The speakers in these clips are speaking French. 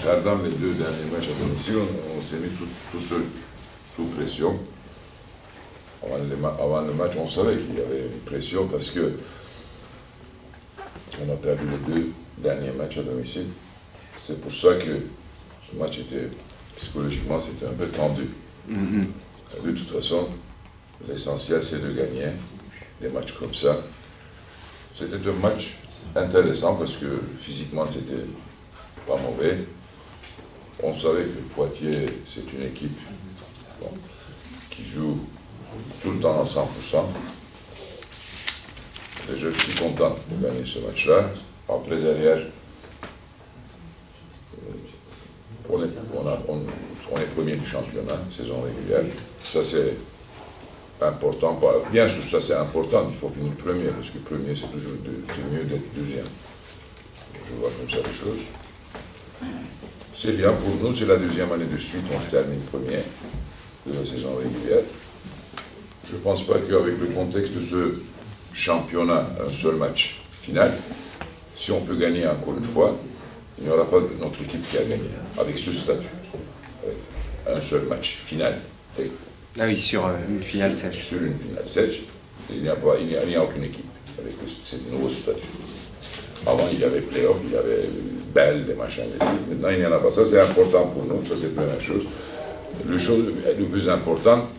Perdant les deux derniers matchs à domicile, on s'est mis tout seul sous pression. Avant le match, on savait qu'il y avait une pression parce que on a perdu les deux derniers matchs à domicile. C'est pour ça que ce match était, psychologiquement, c'était un peu tendu. De toute façon, l'essentiel c'est de gagner des matchs comme ça. C'était un match intéressant parce que physiquement c'était pas mauvais. On savait que Poitiers c'est une équipe qui joue tout le temps à 100%. Et je suis content de gagner ce match-là. Après derrière, on est premier du championnat, saison régulière. Ça c'est important. Bien sûr, ça c'est important, il faut finir premier, parce que premier c'est toujours mieux d'être deuxième. Je vois comme ça les choses. C'est bien pour nous, c'est la deuxième année de suite, on termine premier de la saison régulière. Je ne pense pas qu'avec le contexte de ce championnat, un seul match final, si on peut gagner encore une fois, il n'y aura pas notre équipe qui a gagné, avec ce statut, avec un seul match final. Ah oui, sur une finale sèche. Sur une finale sèche, il n'y a aucune équipe avec ce nouveau statut. Avant, il y avait play-off, il y avait belle, des machins, des trucs. Maintenant, il n'y en a pas. Ça, c'est important pour nous, ça, c'est la première chose. Le plus important,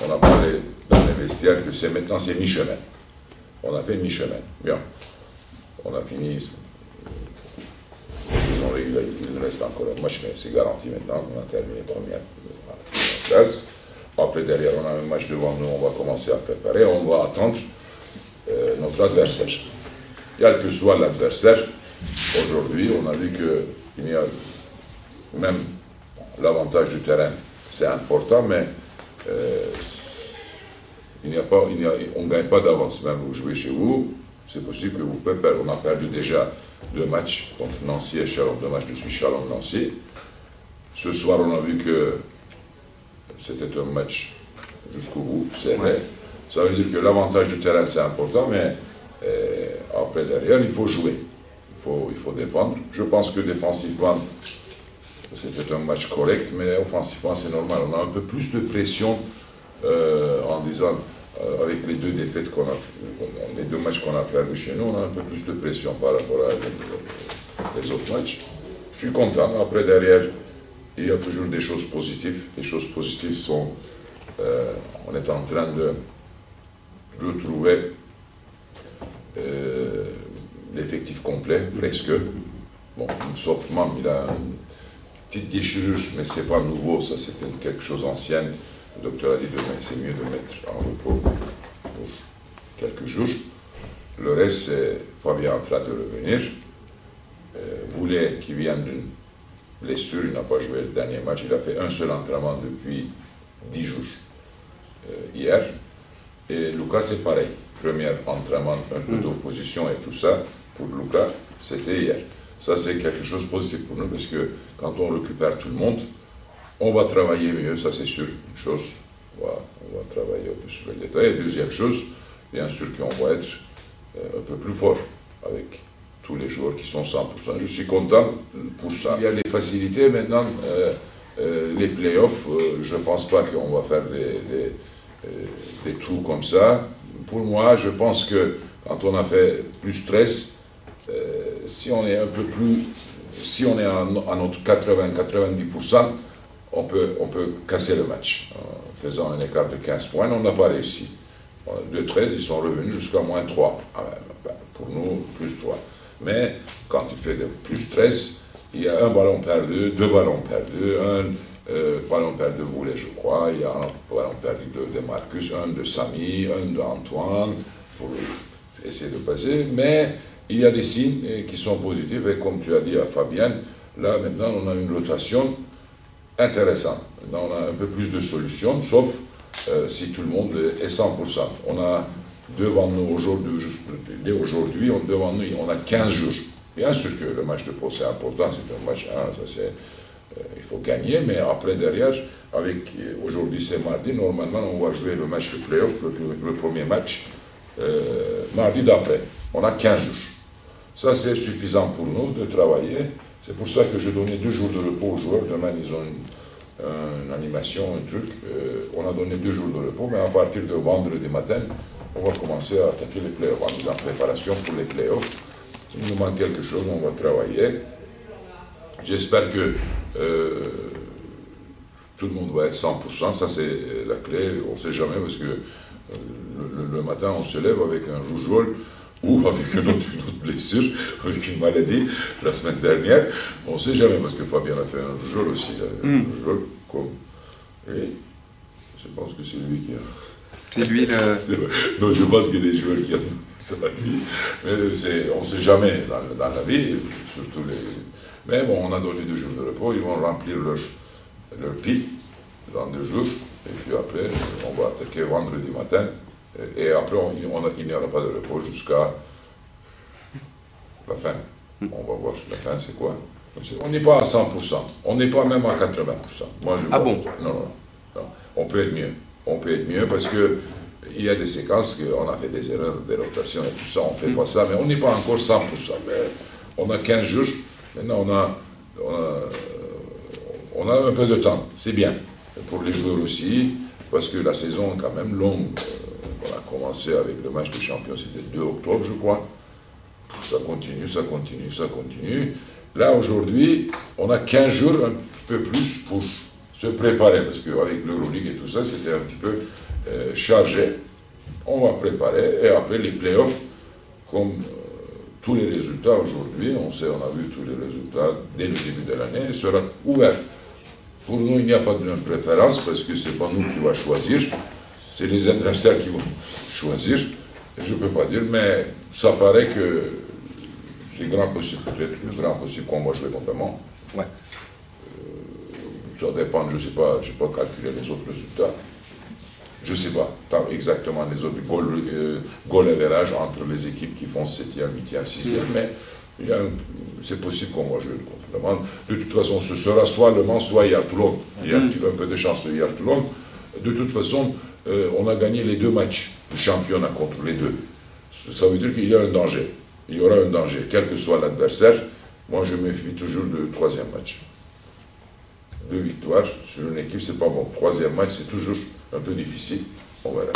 on a parlé dans les vestiaires que maintenant, c'est mi-chemin. On a fait mi-chemin. Bien. On a fini. Il nous reste encore un match, mais c'est garanti maintenant. On a terminé première place. Après, derrière, on a un match devant nous, on va commencer à préparer. On va attendre notre adversaire. Quel que soit l'adversaire, aujourd'hui, on a vu qu'il y a même l'avantage du terrain. C'est important, mais on ne gagne pas d'avance. Même vous jouez chez vous, c'est possible que vous pouvez perdre. On a perdu déjà 2 matchs contre Nancy et Chalon, 2 matchs de suite Chalon-Nancy. Ce soir, on a vu que c'était un match jusqu'au bout, serré. Ça veut dire que l'avantage du terrain, c'est important, mais après, derrière, il faut jouer. Il faut défendre. Je pense que défensivement, c'était un match correct, mais offensivement, c'est normal. On a un peu plus de pression en disant, avec les 2 défaites qu'on a, les 2 matchs qu'on a perdus chez nous, on a un peu plus de pression par rapport à les autres matchs. Je suis content. Après, derrière, il y a toujours des choses positives. Les choses positives sont, on est en train de retrouver l'effectif complet, presque. Bon, sauf Mam, il a une petite déchirure, mais c'est pas nouveau, ça c'était quelque chose d'ancien. Le docteur a dit demain, c'est mieux de mettre en repos pour quelques jours. Le reste, c'est Fabien en train de revenir. Voulet qui vient d'une blessure, il n'a pas joué le dernier match, il a fait un seul entraînement depuis 10 jours hier. Et Lucas, c'est pareil. Premier entraînement, un peu d'opposition et tout ça, pour Lucas, c'était hier. Ça, c'est quelque chose de positif pour nous, parce que quand on récupère tout le monde, on va travailler mieux, ça c'est sûr, une chose. On va travailler un peu sur le détail. Et deuxième chose, bien sûr qu'on va être un peu plus fort avec tous les joueurs qui sont 100%. Je suis content pour ça. Il y a des facilités maintenant. Les playoffs, je ne pense pas qu'on va faire des trous comme ça. Pour moi, je pense que quand on a fait plus stress, si on est un peu plus, si on est à notre 80-90%, on peut casser le match. En faisant un écart de 15 points, on n'a pas réussi. De 13, ils sont revenus jusqu'à moins 3. Pour nous, plus 3. Mais quand tu fais plus 13, il y a un ballon perdu, 2 ballons perdus, un ballon perdu de Voulet, je crois, il y a un ballon perdu de Marcus, un de Samy, un d'Antoine, pour essayer de passer. Mais il y a des signes qui sont positifs, et comme tu as dit à Fabienne, là maintenant on a une rotation intéressante. Maintenant on a un peu plus de solutions, sauf si tout le monde est 100%. On a devant nous aujourd'hui, dès aujourd'hui, devant nous, on a 15 jours. Bien sûr que le match de Pau c'est important, c'est un match 1, ça c'est... il faut gagner, mais après, derrière, aujourd'hui c'est mardi, normalement on va jouer le match de play-off, le premier match, mardi d'après. On a 15 jours. Ça c'est suffisant pour nous de travailler C'est pour ça que je donnais 2 jours de repos aux joueurs. Demain, ils ont une animation, un truc. On a donné 2 jours de repos, mais à partir de vendredi matin, on va commencer à attaquer les playoffs, en mise en préparation pour les playoffs. Il nous manque quelque chose, on va travailler. J'espère que tout le monde va être 100%, ça c'est la clé, on ne sait jamais, parce que le matin on se lève avec un rougeole ou avec une autre blessure, avec une maladie, la semaine dernière, on ne sait jamais, parce que Fabien a fait un rougeole aussi, un rougeole comme... Et je pense que c'est lui qui a... C'est lui le... Non, je pense que les joueurs qui ont ça, mais on ne sait jamais dans la vie, surtout les... Mais bon, on a donné 2 jours de repos, ils vont remplir leur pile dans 2 jours, et puis après, on va attaquer vendredi matin, et après, il n'y aura pas de repos jusqu'à la fin. On va voir la fin, c'est quoi. On n'est pas à 100%, on n'est pas même à 80%. Moi, bon? Non. On peut être mieux. On peut être mieux parce que il y a des séquences qu'on a fait des erreurs, des rotations et tout ça, on ne fait pas ça, mais on n'est pas encore 100%. Mais on a 15 jours, maintenant on a un peu de temps, c'est bien. Pour les joueurs aussi, parce que la saison est quand même longue. On a commencé avec le match de champion, c'était 2 octobre, je crois. Ça continue. Là, aujourd'hui, on a 15 jours, un peu plus pour se préparer, parce qu'avec l'Euroleague et tout ça, c'était un petit peu chargé. On va préparer, et après les playoffs, comme tous les résultats aujourd'hui, on a vu tous les résultats dès le début de l'année, sera ouvert. Pour nous, il n'y a pas de préférence, parce que ce n'est pas nous qui va choisir, c'est les adversaires qui vont choisir. Je ne peux pas dire, mais ça paraît que c'est grand possible, peut-être, le grand possible qu'on va jouer contre moi. Ouais. Ça dépend, je ne sais pas, je n'ai pas calculé les autres résultats. Je ne sais pas exactement les autres goal average entre les équipes qui font 7e, 8e, 6e, mais c'est possible qu'on va jouer contre le Mans. De toute façon, ce sera soit Le Mans, soit Hier-Toulon. Il y a un peu de chance de Hier-Toulon. De toute façon, on a gagné les 2 matchs de championnat contre les 2. Ça veut dire qu'il y a un danger. Il y aura un danger, quel que soit l'adversaire. Moi, je me méfie toujours du 3e match. 2 victoires sur une équipe, c'est pas bon. 3e match, c'est toujours un peu difficile. On verra.